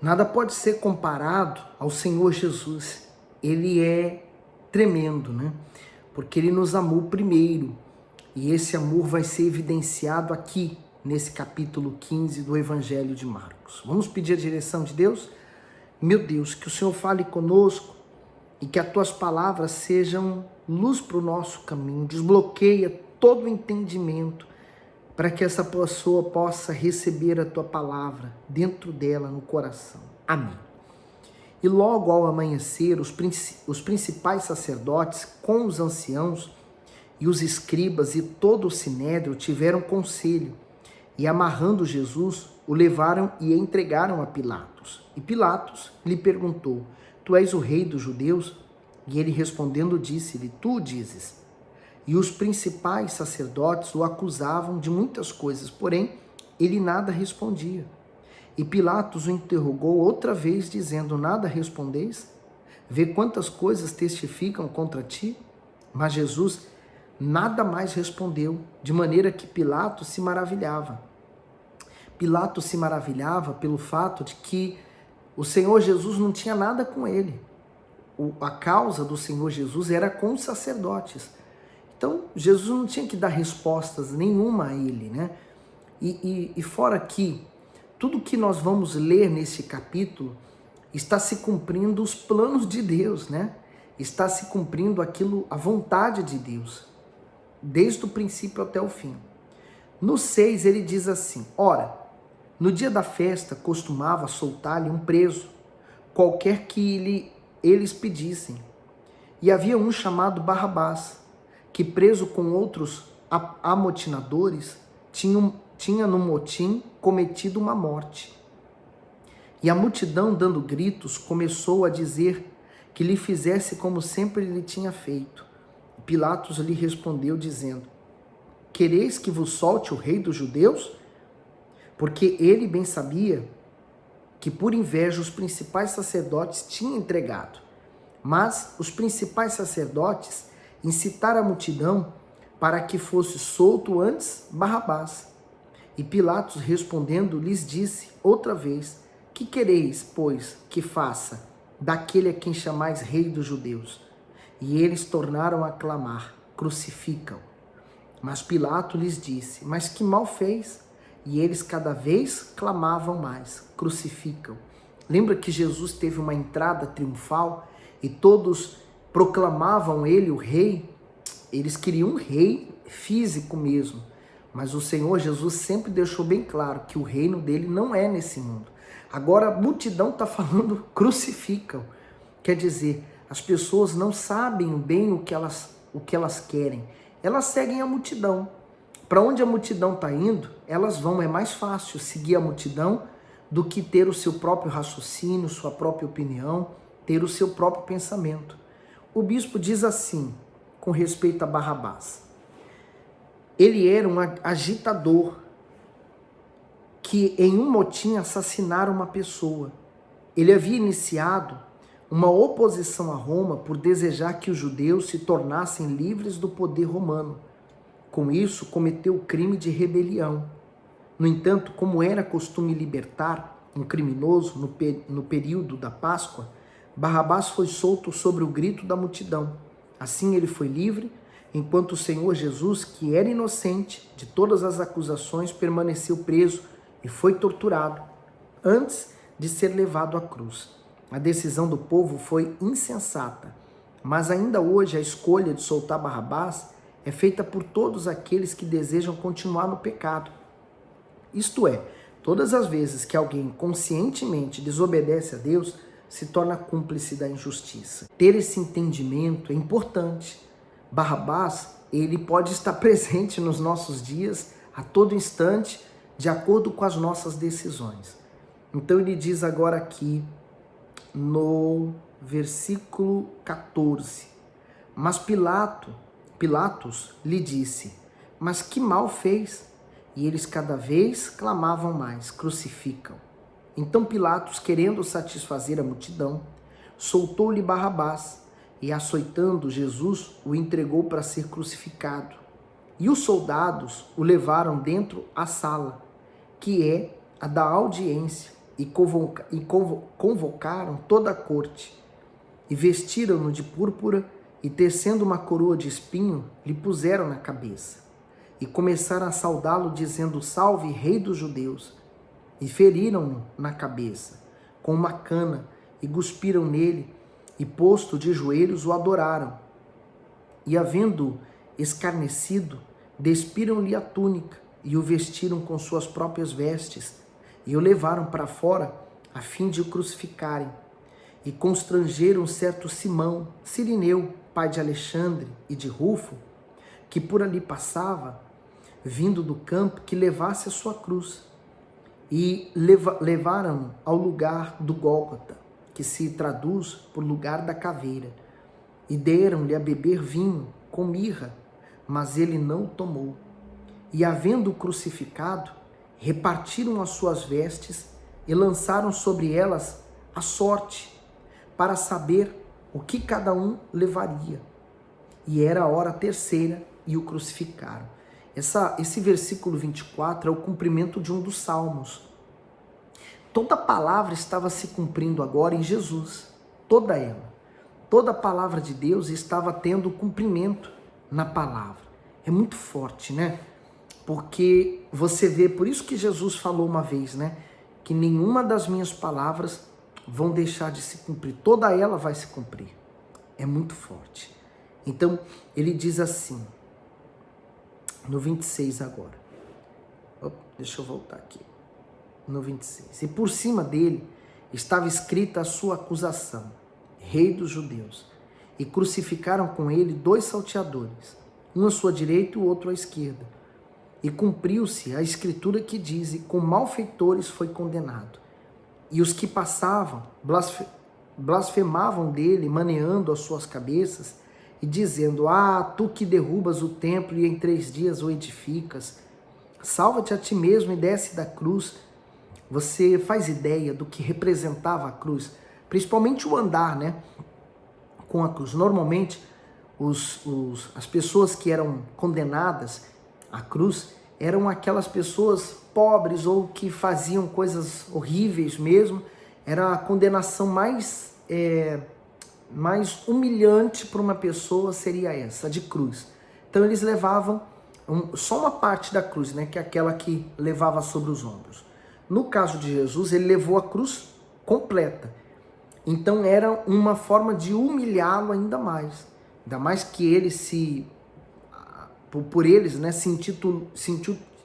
Nada pode ser comparado ao Senhor Jesus. Ele é tremendo, né? Porque ele nos amou primeiro. E esse amor vai ser evidenciado aqui, nesse capítulo 15 do Evangelho de Marcos. Vamos pedir a direção de Deus? Meu Deus, que o Senhor fale conosco e que as tuas palavras sejam luz para o nosso caminho. Desbloqueia todo o entendimento para que essa pessoa possa receber a tua palavra dentro dela, no coração. Amém. E logo ao amanhecer, os principais sacerdotes com os anciãos e os escribas e todo o sinédrio tiveram conselho e, amarrando Jesus, o levaram e entregaram a Pilatos. E Pilatos lhe perguntou: Tu és o rei dos judeus? E ele respondendo disse-lhe: Tu dizes. E os principais sacerdotes o acusavam de muitas coisas, porém ele nada respondia. E Pilatos o interrogou outra vez, dizendo: Nada respondeis? Vê quantas coisas testificam contra ti? Mas Jesus nada mais respondeu, de maneira que Pilatos se maravilhava. Pilatos se maravilhava pelo fato de que o Senhor Jesus não tinha nada com ele. A causa do Senhor Jesus era com os sacerdotes. Então, Jesus não tinha que dar respostas nenhuma a ele, né? E fora que tudo que nós vamos ler nesse capítulo está se cumprindo os planos de Deus, né? Está se cumprindo a vontade de Deus, desde o princípio até o fim. No 6 ele diz assim: Ora, no dia da festa costumava soltar-lhe um preso, qualquer que eles pedissem. E havia um chamado Barrabás, que preso com outros amotinadores, tinha no motim cometido uma morte. E a multidão, dando gritos, começou a dizer que lhe fizesse como sempre lhe tinha feito. Pilatos lhe respondeu, dizendo: Quereis que vos solte o rei dos judeus? Porque ele bem sabia que por inveja os principais sacerdotes tinham entregado. Mas os principais sacerdotes incitaram a multidão para que fosse solto antes Barrabás. E Pilatos respondendo lhes disse outra vez: Que quereis, pois, que faça daquele a quem chamais rei dos judeus? E eles tornaram a clamar: Crucificam. Mas Pilatos lhes disse: Mas que mal fez? E eles cada vez clamavam mais: Crucificam. Lembra que Jesus teve uma entrada triunfal e todos proclamavam ele o rei? Eles queriam um rei físico mesmo, mas o Senhor Jesus sempre deixou bem claro que o reino dele não é nesse mundo. Agora a multidão está falando crucificam, quer dizer, as pessoas não sabem bem o que elas querem, elas seguem a multidão. Para onde a multidão está indo, elas vão. É mais fácil seguir a multidão do que ter o seu próprio raciocínio, sua própria opinião, ter o seu próprio pensamento. O bispo diz assim, com respeito a Barrabás: ele era um agitador que em um motim assassinara uma pessoa. Ele havia iniciado uma oposição a Roma por desejar que os judeus se tornassem livres do poder romano. Com isso, cometeu o crime de rebelião. No entanto, como era costume libertar um criminoso no período da Páscoa, Barrabás foi solto sobre o grito da multidão. Assim ele foi livre, enquanto o Senhor Jesus, que era inocente de todas as acusações, permaneceu preso e foi torturado antes de ser levado à cruz. A decisão do povo foi insensata, mas ainda hoje a escolha de soltar Barrabás é feita por todos aqueles que desejam continuar no pecado. Isto é, todas as vezes que alguém conscientemente desobedece a Deus, se torna cúmplice da injustiça. Ter esse entendimento é importante. Barrabás, ele pode estar presente nos nossos dias, a todo instante, de acordo com as nossas decisões. Então ele diz agora aqui, no versículo 14, mas Pilatos lhe disse: Mas que mal fez? E eles cada vez clamavam mais: Crucificam. Então Pilatos, querendo satisfazer a multidão, soltou-lhe Barrabás e, açoitando Jesus, o entregou para ser crucificado. E os soldados o levaram dentro à sala, que é a da audiência, e convocaram toda a corte, e vestiram-no de púrpura, e tecendo uma coroa de espinho, lhe puseram na cabeça. E começaram a saudá-lo, dizendo: Salve, Rei dos Judeus! E feriram-no na cabeça com uma cana, e cuspiram nele, e posto de joelhos o adoraram. E havendo escarnecido, despiram-lhe a túnica, e o vestiram com suas próprias vestes, e o levaram para fora, a fim de o crucificarem. E constrangeram certo Simão, Cirineu, pai de Alexandre e de Rufo, que por ali passava, vindo do campo, que levasse a sua cruz. E levaram-no ao lugar do Gólgota, que se traduz por lugar da caveira. E deram-lhe a beber vinho com mirra, mas ele não o tomou. E havendo-o crucificado, repartiram as suas vestes e lançaram sobre elas a sorte, para saber o que cada levaria. E era a hora terceira, e o crucificaram. Esse versículo 24 é o cumprimento de um dos salmos. Toda palavra estava se cumprindo agora em Jesus, toda ela. Toda a palavra de Deus estava tendo cumprimento na palavra. É muito forte, né? Porque você vê, por isso que Jesus falou uma vez, né? Que nenhuma das minhas palavras vão deixar de se cumprir. Toda ela vai se cumprir. É muito forte. Então, ele diz assim, no 26 agora. Deixa eu voltar aqui. No 26. E por cima dele estava escrita a sua acusação: Rei dos Judeus. E crucificaram com ele 2 salteadores, um à sua direita e o outro à esquerda. E cumpriu-se a escritura que diz: com malfeitores foi condenado. E os que passavam blasfemavam dele, maneando as suas cabeças e dizendo: tu que derrubas o templo e em 3 dias o edificas, salva-te a ti mesmo e desce da cruz. Você faz ideia do que representava a cruz? Principalmente o andar, né? Com a cruz. Normalmente, as pessoas que eram condenadas à cruz eram aquelas pessoas pobres ou que faziam coisas horríveis mesmo. Era a condenação mais humilhante para uma pessoa, seria essa, de cruz. Então eles levavam só uma parte da cruz, né, que é aquela que levava sobre os ombros. No caso de Jesus, ele levou a cruz completa. Então era uma forma de humilhá-lo ainda mais que ele por eles, né, se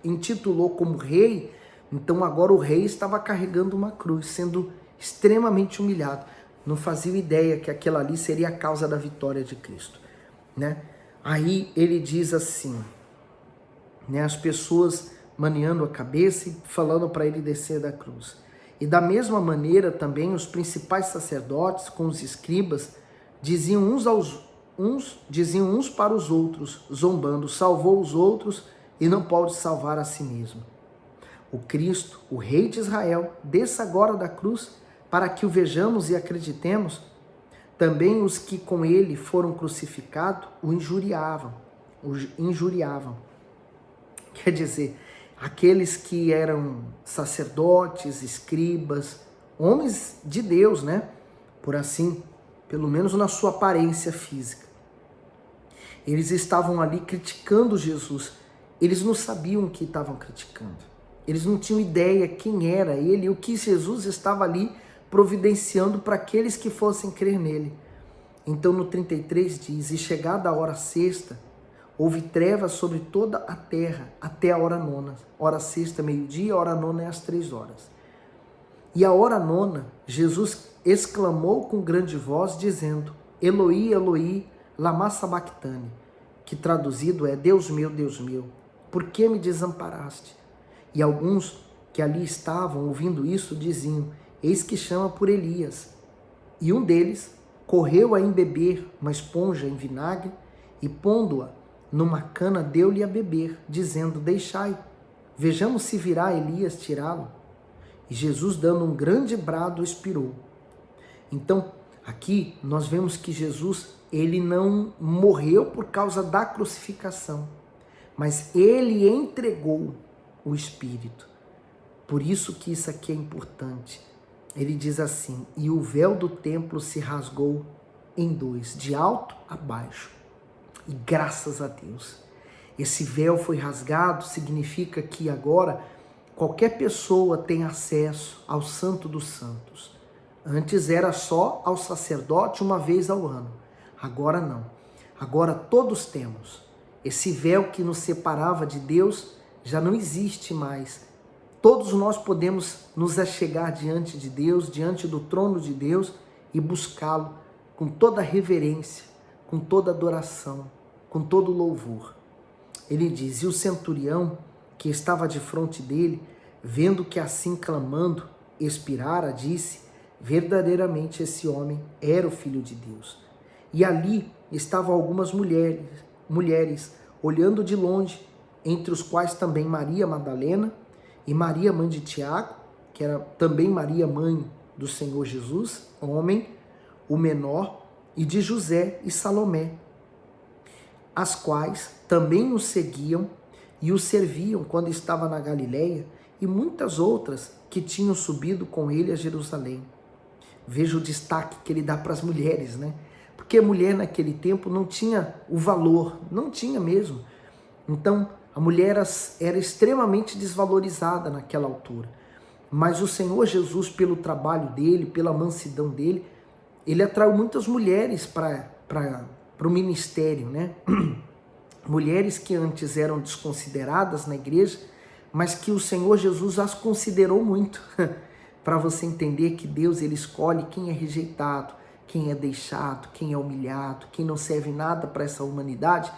intitulou como rei. Então agora o rei estava carregando uma cruz, sendo extremamente humilhado. Não fazia ideia que aquela ali seria a causa da vitória de Cristo, né? Aí ele diz assim, né, as pessoas maneando a cabeça e falando para ele descer da cruz. E da mesma maneira também os principais sacerdotes com os escribas diziam uns para os outros, zombando: salvou os outros e não pode salvar a si mesmo. O Cristo, o Rei de Israel, desça agora da cruz para que o vejamos e acreditemos. Também os que com ele foram crucificados o injuriavam. Quer dizer, aqueles que eram sacerdotes, escribas, homens de Deus, né? Por assim, pelo menos na sua aparência física. Eles estavam ali criticando Jesus. Eles não sabiam o que estavam criticando. Eles não tinham ideia quem era ele e o que Jesus estava ali providenciando para aqueles que fossem crer nele. Então no 33 diz: e chegada a hora sexta, houve trevas sobre toda a terra até a hora nona. Hora sexta, meio-dia, a hora nona é às 3 horas. E a hora nona, Jesus exclamou com grande voz, dizendo: Eloi, Eloi, lama sabachthani, que traduzido é: Deus meu, por que me desamparaste? E alguns que ali estavam ouvindo isso diziam: eis que chama por Elias. E um deles correu a embeber uma esponja em vinagre e, pondo-a numa cana, deu-lhe a beber, dizendo: deixai, vejamos se virá Elias tirá-lo. E Jesus, dando um grande brado, expirou. Então, aqui nós vemos que Jesus, ele não morreu por causa da crucificação, mas ele entregou o Espírito. Por isso que isso aqui é importante. Ele diz assim: e o véu do templo se rasgou em dois, de alto a baixo. E graças a Deus, esse véu foi rasgado, significa que agora qualquer pessoa tem acesso ao Santo dos Santos. Antes era só ao sacerdote uma vez ao ano. Agora não. Agora todos temos. Esse véu que nos separava de Deus já não existe mais. Todos nós podemos nos achegar diante de Deus, diante do trono de Deus e buscá-lo com toda reverência, com toda adoração, com todo louvor. Ele diz: e o centurião que estava de frente dele, vendo que assim clamando expirara, disse: verdadeiramente esse homem era o Filho de Deus. E ali estavam algumas mulheres olhando de longe, entre os quais também Maria Madalena e Maria, mãe de Tiago, que era também Maria, mãe do Senhor Jesus, homem, o menor, e de José e Salomé, as quais também o seguiam e o serviam quando estava na Galileia, e muitas outras que tinham subido com ele a Jerusalém. Veja o destaque que ele dá para as mulheres, né? Porque a mulher naquele tempo não tinha o valor, não tinha mesmo. Então, a mulher era extremamente desvalorizada naquela altura. Mas o Senhor Jesus, pelo trabalho dele, pela mansidão dele, ele atraiu muitas mulheres para o ministério, né? Mulheres que antes eram desconsideradas na igreja, mas que o Senhor Jesus as considerou muito. Para você entender que Deus, ele escolhe quem é rejeitado, quem é deixado, quem é humilhado, quem não serve nada para essa humanidade.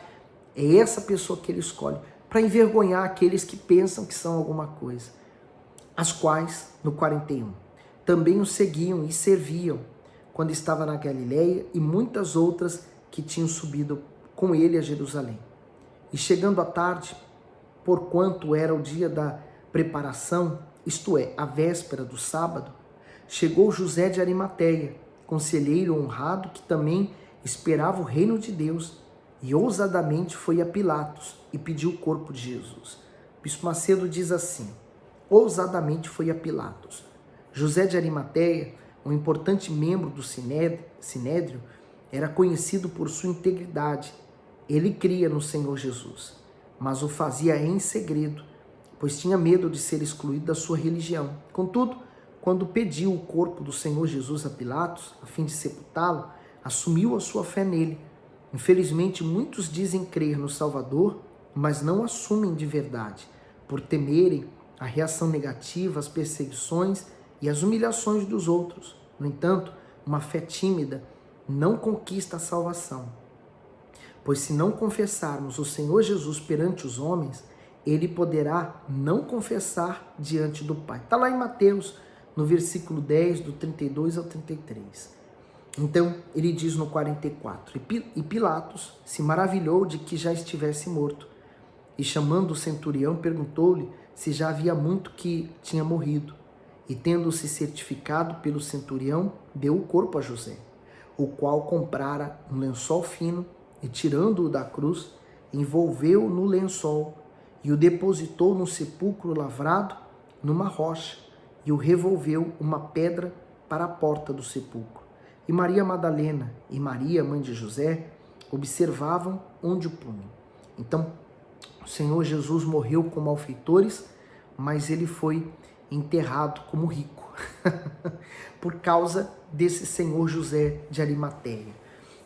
É essa pessoa que ele escolhe para envergonhar aqueles que pensam que são alguma coisa. As quais, no 41, também o seguiam e serviam quando estava na Galileia, e muitas outras que tinham subido com ele a Jerusalém. E chegando à tarde, porquanto era o dia da preparação, isto é, a véspera do sábado, chegou José de Arimateia, conselheiro honrado que também esperava o reino de Deus, e ousadamente foi a Pilatos e pediu o corpo de Jesus. Bispo Macedo diz assim: ousadamente foi a Pilatos. José de Arimateia, um importante membro do Sinédrio, era conhecido por sua integridade. Ele cria no Senhor Jesus, mas o fazia em segredo, pois tinha medo de ser excluído da sua religião. Contudo, quando pediu o corpo do Senhor Jesus a Pilatos, a fim de sepultá-lo, assumiu a sua fé nele. Infelizmente, muitos dizem crer no Salvador, mas não assumem de verdade, por temerem a reação negativa, as perseguições e as humilhações dos outros. No entanto, uma fé tímida não conquista a salvação, pois se não confessarmos o Senhor Jesus perante os homens, ele poderá não confessar diante do Pai. Está lá em Mateus, no versículo 10, do 32 ao 33. Então, ele diz no 44, e Pilatos se maravilhou de que já estivesse morto, e chamando o centurião, perguntou-lhe se já havia muito que tinha morrido. E tendo-se certificado pelo centurião, deu o corpo a José, o qual comprara um lençol fino, e tirando-o da cruz, envolveu-o no lençol, e o depositou num sepulcro lavrado numa rocha, e o revolveu uma pedra para a porta do sepulcro. E Maria Madalena e Maria, mãe de José, observavam onde o punham. Então, o Senhor Jesus morreu com malfeitores, mas ele foi enterrado como rico, por causa desse Senhor José de Arimateia.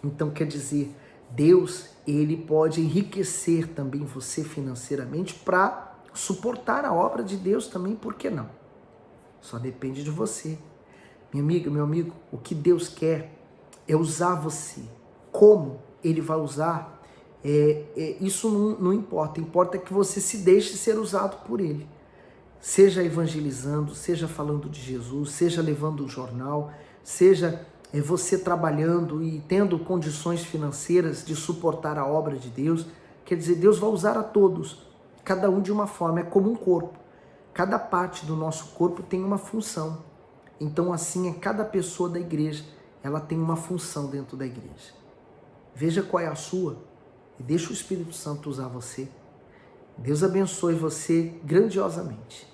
Então, quer dizer, Deus, ele pode enriquecer também você financeiramente para suportar a obra de Deus também, por que não? Só depende de você. Minha amiga, meu amigo, o que Deus quer é usar você. Como ele vai usar, isso não importa. Importa que você se deixe ser usado por ele. Seja evangelizando, seja falando de Jesus, seja levando um jornal, seja você trabalhando e tendo condições financeiras de suportar a obra de Deus. Quer dizer, Deus vai usar a todos, cada um de uma forma, é como um corpo. Cada parte do nosso corpo tem uma função. Então, assim é cada pessoa da igreja, ela tem uma função dentro da igreja. Veja qual é a sua e deixa o Espírito Santo usar você. Deus abençoe você grandiosamente.